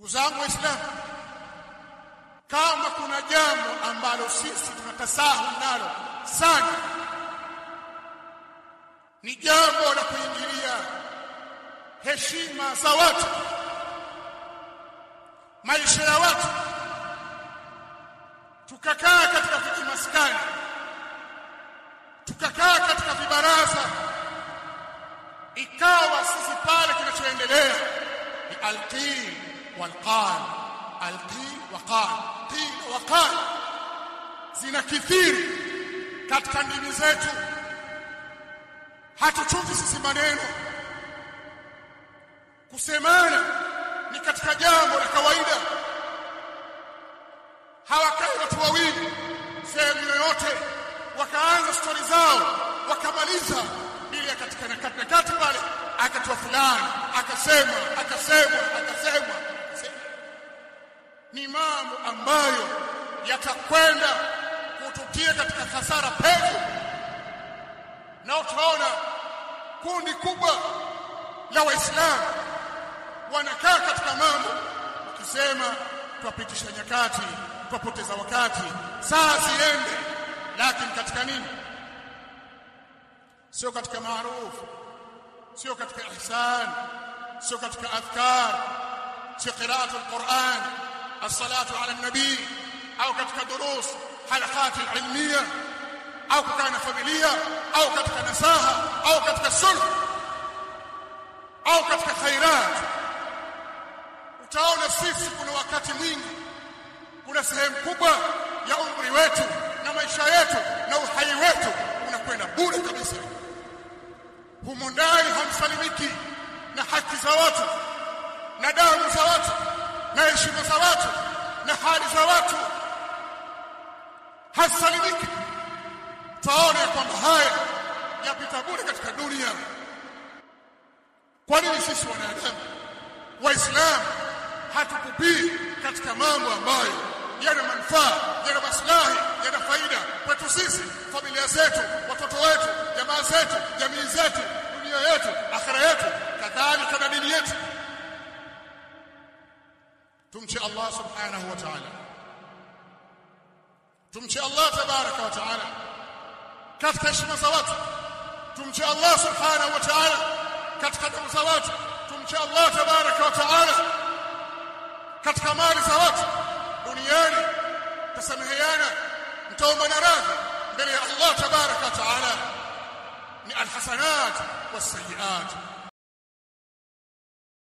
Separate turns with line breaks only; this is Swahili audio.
Ndugu zangu Waislamu, kama kuna jambo ambalo sisi tunatasahau nalo sana, ni jambo la kuingilia heshima za watu, maisha ya watu. Tukakaa katika vijimaskani, tukakaa katika vibaraza, ikawa sisi pale kinachoendelea ni alqil walqal, alqil waqal, qil waqal zinakithiri katika ndimi zetu. Hatuchungi sisi maneno, kusemana ni katika jambo la kawaida. Hawakai watu wawili sehemu yoyote wakaanza stori zao wakamaliza bila katika nakati pale akatoa fulani akasema. Ni mambo ambayo yatakwenda kututia katika hasara pevu, na utaona kundi kubwa la Waislamu wanakaa katika mambo wakisema tuwapitisha nyakati, tuwapoteza wakati, saa ziende, lakini katika nini? Sio katika maarufu, sio katika ihsan, sio katika adhkar, sio qiraatu alquran, as-salatu ala an-nabi, au katika durus halaqat al-ilmiya, au kukaa na familia, au katika nasaha, au katika sulh, au katika khairat. Utaona sisi kuna wakati mwingi, kuna sehemu kubwa ya umri wetu na maisha yetu na uhai wetu unakwenda bure kabisa. Humo ndani hamsalimiki na haki za watu na damu za watu na heshima za watu na hali za watu, hasalimiki. Taona kwamba haya yapita bure katika dunia. Kwa nini sisi wanadamu Waislamu hatukupii katika mambo ambayo yana manufaa, yana maslahi, yana faida kwetu sisi, familia zetu, watoto wetu, jamaa zetu, jamii zetu, dunia yetu, akhira yetu, kadhalika na dini yetu? Tumche Allah subhanahu wa ta'ala, tumche Allah tabaraka wa ta'ala katika heshima za watu, tumche Allah subhanahu wa ta'ala katika damu za watu, tumche Allah tabaraka wa ta'ala katika mali za watu. Duniani tasameheana, mtaombana radhi mbele ya Allah tabaraka wa ta'ala, ni alhasanat wasayiat.